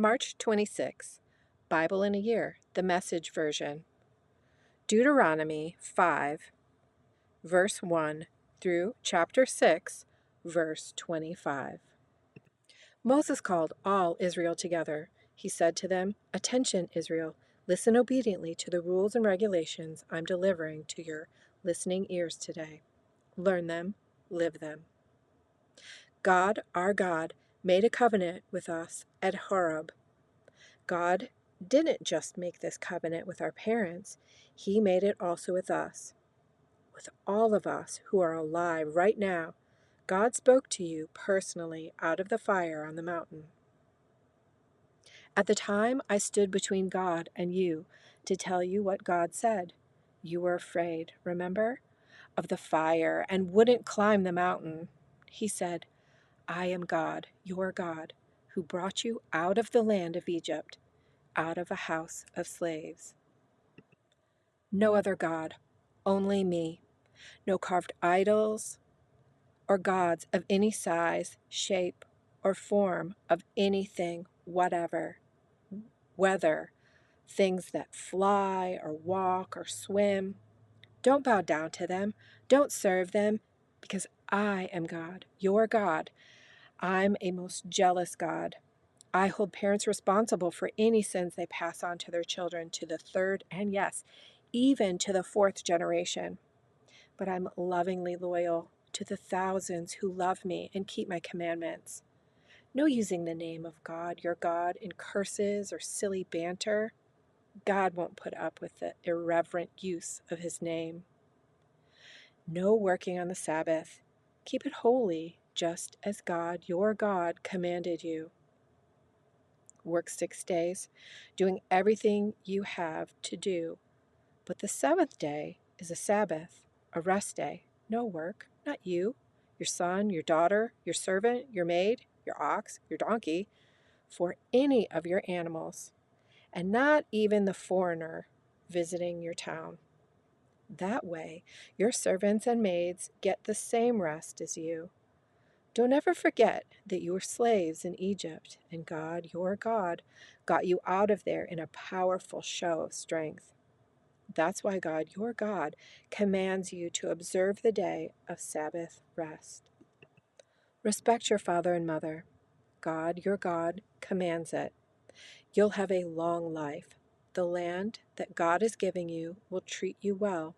March 26, Bible in a Year, the Message Version. Deuteronomy 5, verse 1 through chapter 6, verse 25. Moses called all Israel together. He said to them, "Attention, Israel, listen obediently to the rules and regulations I'm delivering to your listening ears today. Learn them, live them. God, our God, made a covenant with us at Horeb. God didn't just make this covenant with our parents, He made it also with us, with all of us who are alive right now. God spoke to you personally out of the fire on the mountain. At the time, I stood between God and you to tell you what God said. You were afraid, remember, of the fire and wouldn't climb the mountain. He said, I am God, your God, who brought you out of the land of Egypt, out of a house of slaves. No other God, only me. No carved idols or gods of any size, shape, or form of anything, whatever, whether things that fly or walk or swim. Don't bow down to them. Don't serve them, because I am God, your God. I'm a most jealous God. I hold parents responsible for any sins they pass on to their children to the third and, yes, even to the fourth generation. But I'm lovingly loyal to the thousands who love me and keep my commandments. No using the name of God, your God, in curses or silly banter. God won't put up with the irreverent use of his name. No working on the Sabbath. Keep it holy, just as God, your God, commanded you. Work 6 days, doing everything you have to do. But the seventh day is a Sabbath, a rest day. No work, not you, your son, your daughter, your servant, your maid, your ox, your donkey, for any of your animals, and not even the foreigner visiting your town. That way, your servants and maids get the same rest as you. Don't ever forget that you were slaves in Egypt, and God, your God, got you out of there in a powerful show of strength. That's why God, your God, commands you to observe the day of Sabbath rest. Respect your father and mother. God, your God, commands it. You'll have a long life. The land that God is giving you will treat you well.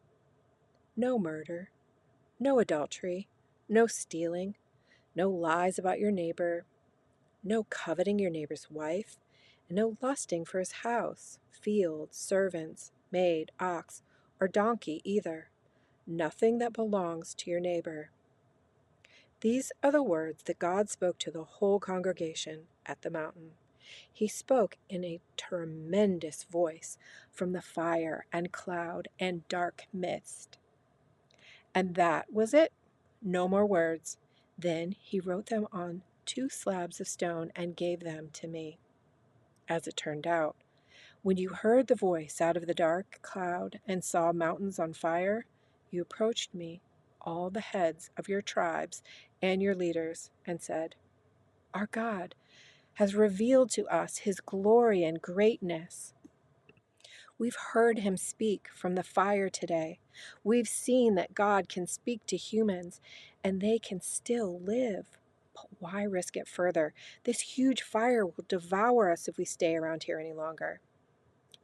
No murder, no adultery, no stealing, no lies about your neighbor, no coveting your neighbor's wife, and no lusting for his house, field, servants, maid, ox, or donkey either. Nothing that belongs to your neighbor. These are the words that God spoke to the whole congregation at the mountain. He spoke in a tremendous voice from the fire and cloud and dark mist. And that was it. No more words. Then he wrote them on 2 slabs of stone and gave them to me. As it turned out, when you heard the voice out of the dark cloud and saw mountains on fire, you approached me, all the heads of your tribes and your leaders, and said, Our God has revealed to us his glory and greatness. We've heard him speak from the fire today. We've seen that God can speak to humans and they can still live. But why risk it further? This huge fire will devour us if we stay around here any longer.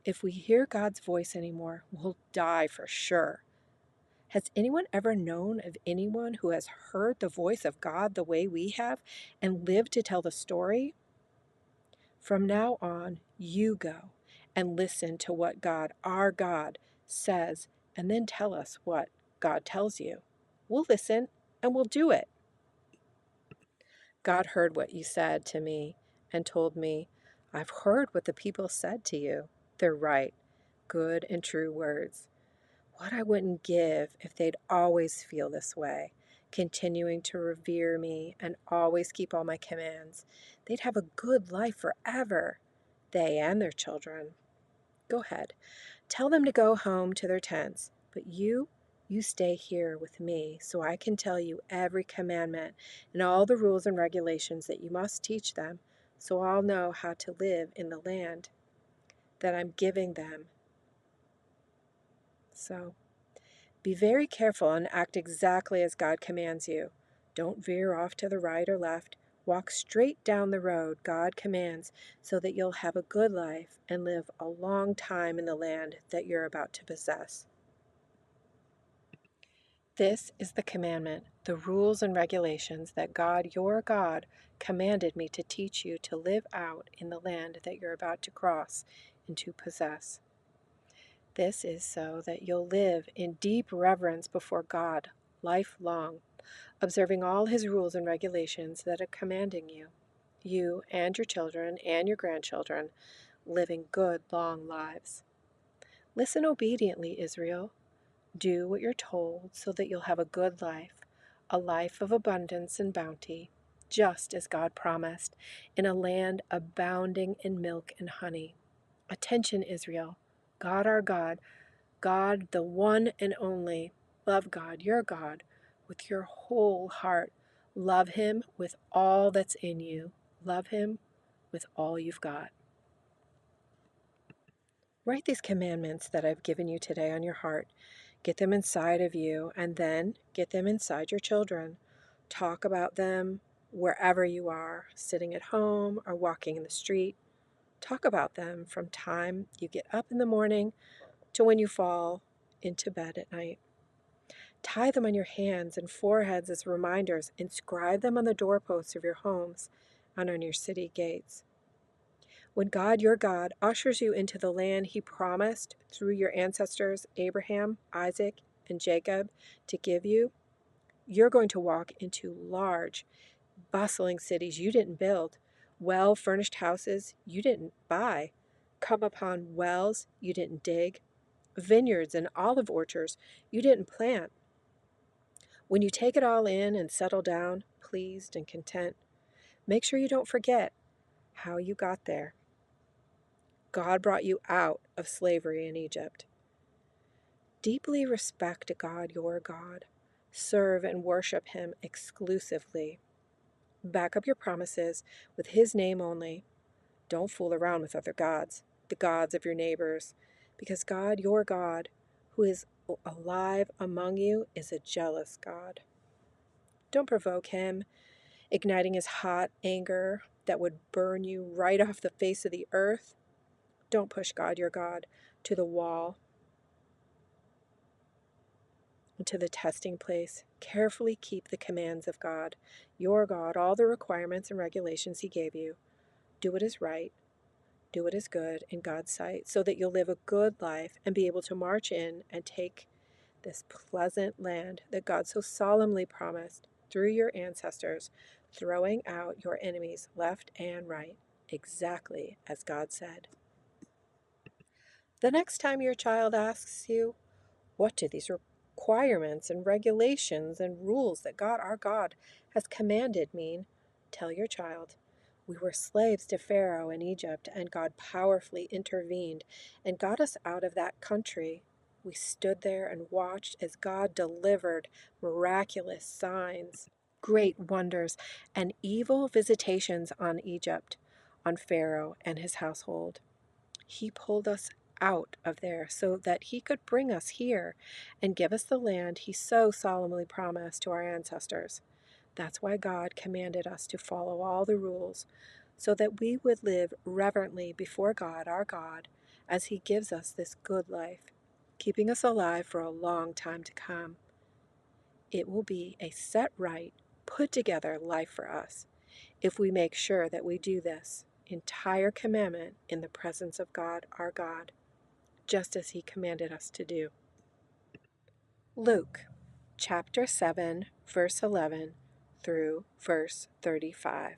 If we hear God's voice anymore, we'll die for sure. Has anyone ever known of anyone who has heard the voice of God the way we have and lived to tell the story? From now on, you go and listen to what God, our God, says, and then tell us what God tells you. We'll listen and we'll do it. God heard what you said to me and told me, I've heard what the people said to you. They're right, good and true words. What I wouldn't give if they'd always feel this way, continuing to revere me and always keep all my commands. They'd have a good life forever, they and their children. Go ahead, tell them to go home to their tents, but you stay here with me so I can tell you every commandment and all the rules and regulations that you must teach them so I'll know how to live in the land that I'm giving them. So be very careful and act exactly as God commands you. Don't veer off to the right or left. Walk straight down the road God commands so that you'll have a good life and live a long time in the land that you're about to possess. This is the commandment, the rules and regulations that God, your God, commanded me to teach you to live out in the land that you're about to cross and to possess. This is so that you'll live in deep reverence before God lifelong, observing all his rules and regulations that are commanding you, you and your children and your grandchildren, living good long lives. Listen obediently, Israel. Do what you're told so that you'll have a life of abundance and bounty, just as God promised, in a land abounding in milk and honey. Attention, Israel. God our God, God the one and only. Love God, your God, with your whole heart. Love him with all that's in you. Love him with all you've got. Write these commandments that I've given you today on your heart. Get them inside of you, and then get them inside your children. Talk about them wherever you are, sitting at home or walking in the street. Talk about them from time you get up in the morning to when you fall into bed at night. Tie them on your hands and foreheads as reminders. Inscribe them on the doorposts of your homes and on your city gates. When God, your God, ushers you into the land he promised through your ancestors, Abraham, Isaac, and Jacob, to give you, you're going to walk into large, bustling cities you didn't build, well-furnished houses you didn't buy, come upon wells you didn't dig, vineyards and olive orchards you didn't plant. When you take it all in and settle down, pleased and content, make sure you don't forget how you got there. God brought you out of slavery in Egypt. Deeply respect God, your God. Serve and worship him exclusively. Back up your promises with his name only. Don't fool around with other gods, the gods of your neighbors, because God, your God, who is alive among you, is a jealous God. Don't provoke him, igniting his hot anger that would burn you right off the face of the earth. Don't push God, your God, to the wall, to the testing place. Carefully keep the commands of God, your God, all the requirements and regulations he gave you. Do what is right, do what is good in God's sight, so that you'll live a good life and be able to march in and take this pleasant land that God so solemnly promised through your ancestors, throwing out your enemies left and right, exactly as God said. The next time your child asks you, what do these requirements and regulations and rules that God, our God, has commanded mean? Tell your child, we were slaves to Pharaoh in Egypt, and God powerfully intervened and got us out of that country. We stood there and watched as God delivered miraculous signs, great wonders, and evil visitations on Egypt, on Pharaoh and his household. He pulled us out of there so that he could bring us here and give us the land he so solemnly promised to our ancestors. That's why God commanded us to follow all the rules, so that we would live reverently before God, our God, as he gives us this good life, keeping us alive for a long time to come. It will be a set right, put together life for us if we make sure that we do this entire commandment in the presence of God, our God, just as he commanded us to do. Luke chapter 7, verse 11 through verse 35.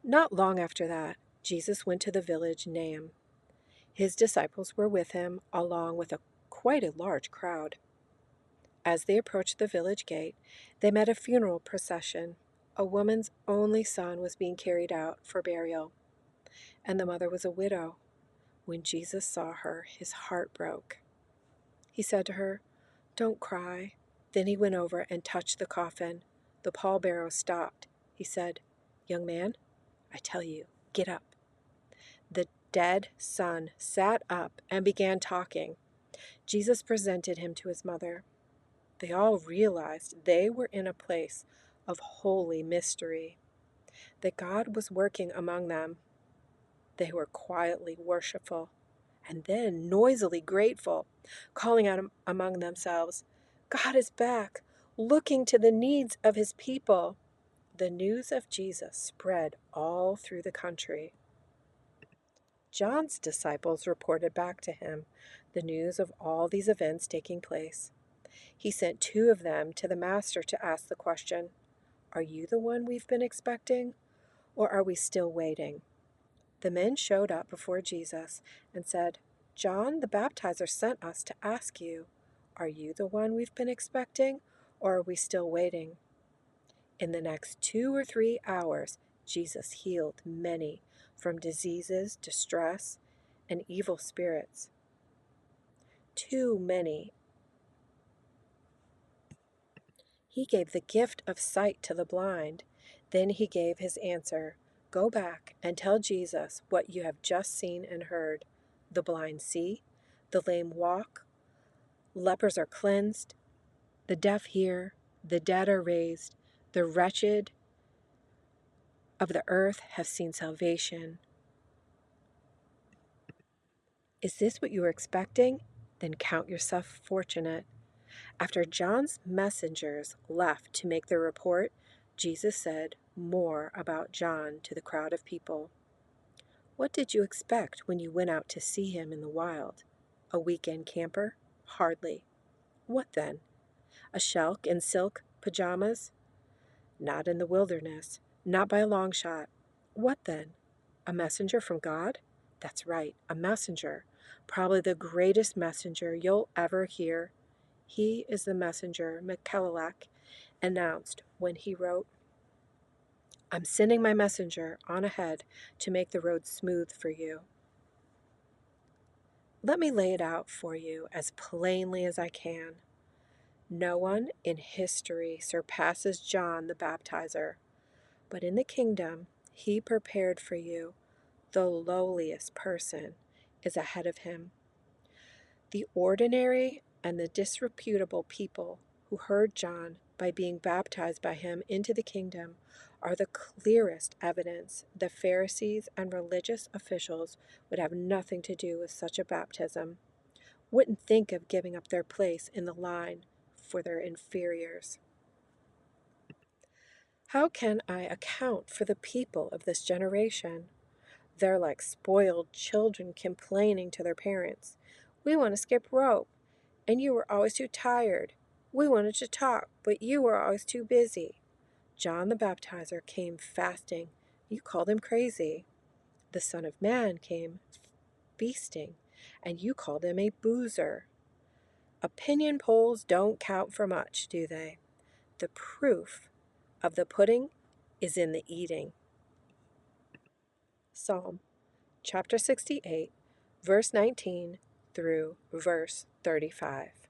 Not long after that, Jesus went to the village Naim. His disciples were with him, along with quite a large crowd. As they approached the village gate, they met a funeral procession. A woman's only son was being carried out for burial, and the mother was a widow. When Jesus saw her, his heart broke. He said to her, "Don't cry." Then he went over and touched the coffin. The pallbearer stopped. He said, "Young man, I tell you, get up." The dead son sat up and began talking. Jesus presented him to his mother. They all realized they were in a place of holy mystery, that God was working among them. They were quietly worshipful and then noisily grateful, calling out among themselves, "God is back, looking to the needs of his people." The news of Jesus spread all through the country. John's disciples reported back to him the news of all these events taking place. He sent 2 of them to the master to ask the question, "Are you the one we've been expecting, or are we still waiting?" The men showed up before Jesus and said, "John the Baptizer sent us to ask you, are you the one we've been expecting, or are we still waiting?" In the next 2 or 3 hours, Jesus healed many from diseases, distress, and evil spirits. Too many. He gave the gift of sight to the blind. Then he gave his answer, "Go back and tell Jesus what you have just seen and heard. The blind see, the lame walk, lepers are cleansed, the deaf hear, the dead are raised, the wretched of the earth have seen salvation." Is this what you were expecting? Then count yourself fortunate. After John's messengers left to make their report, Jesus said more about John to the crowd of people. "What did you expect when you went out to see him in the wild? A weekend camper? Hardly. What then? A shelk in silk pajamas? Not in the wilderness. Not by a long shot. What then? A messenger from God? That's right, a messenger. Probably the greatest messenger you'll ever hear. He is the messenger Melchizedek announced when he wrote, 'I'm sending my messenger on ahead to make the road smooth for you.' Let me lay it out for you as plainly as I can. No one in history surpasses John the Baptizer, but in the kingdom he prepared for you, the lowliest person is ahead of him. The ordinary and the disreputable people who heard John by being baptized by him into the kingdom are the clearest evidence the Pharisees and religious officials would have nothing to do with such a baptism, wouldn't think of giving up their place in the line for their inferiors. How can I account for the people of this generation? They're like spoiled children complaining to their parents, "We want to skip rope, and you were always too tired. We wanted to talk, but you were always too busy. John the Baptizer came fasting. You called him crazy. The Son of Man came feasting, and you called him a boozer." Opinion polls don't count for much, do they? The proof of the pudding is in the eating. Psalm chapter 68, verse 19 through verse 35.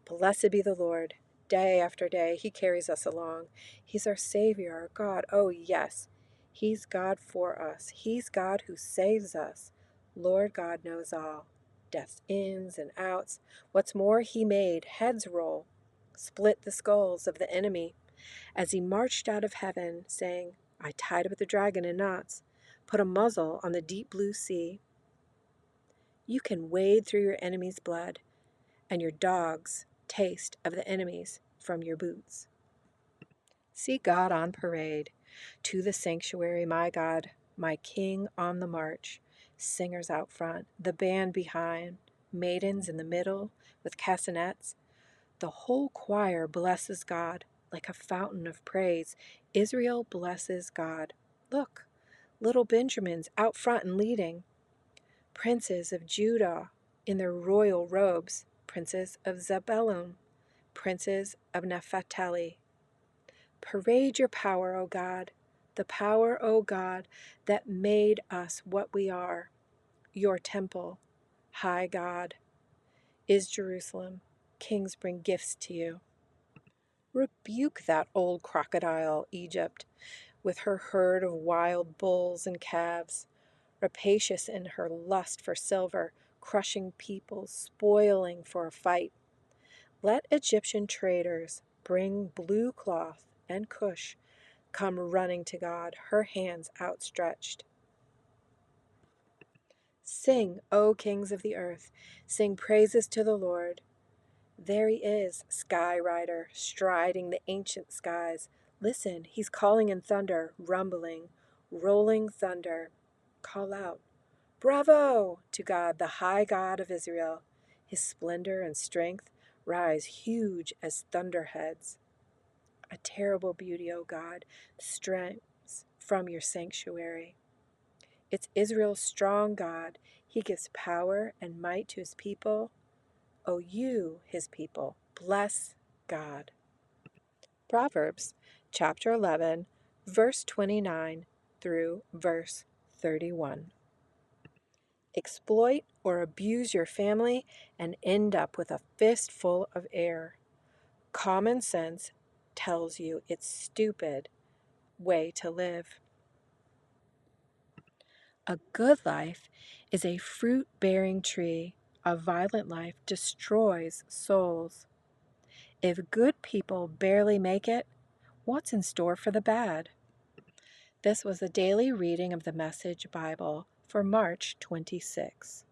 Blessed be the Lord. Day after day, he carries us along. He's our Savior, our God. Oh, yes, he's God for us. He's God who saves us. Lord God knows all. Death's ins and outs. What's more, he made heads roll, split the skulls of the enemy as he marched out of heaven, saying, "I tied up the dragon in knots, put a muzzle on the deep blue sea." You can wade through your enemy's blood, and your dogs taste of the enemies from your boots. See God on parade. To the sanctuary, my God, my King on the march. Singers out front, the band behind, maidens in the middle with castanets. The whole choir blesses God like a fountain of praise. Israel blesses God. Look, little Benjamin's out front and leading. Princes of Judah in their royal robes. Princes of Zebulun. Princes of Naphtali. Parade your power, O God, the power, O God, that made us what we are. Your temple, high God, is Jerusalem. Kings bring gifts to you. Rebuke that old crocodile, Egypt. with her herd of wild bulls and calves, rapacious in her lust for silver, crushing people, spoiling for a fight. Let Egyptian traders bring blue cloth and Cush come running to God, her hands outstretched. Sing, O kings of the earth, sing praises to the Lord. There he is, sky rider, striding the ancient skies. Listen, he's calling in thunder, rumbling, rolling thunder. Call out, bravo, to God, the high God of Israel. His splendor and strength rise huge as thunderheads. A terrible beauty, O God, streams from your sanctuary. It's Israel's strong God. He gives power and might to his people. O you, his people, bless God. Proverbs chapter 11, verse 29 through verse 31. Exploit or abuse your family and end up with a fistful of air. Common sense tells you it's stupid way to live. A good life is a fruit-bearing tree. A violent life destroys souls. If good people barely make it, what's in store for the bad? This was a daily reading of the Message Bible for March 26.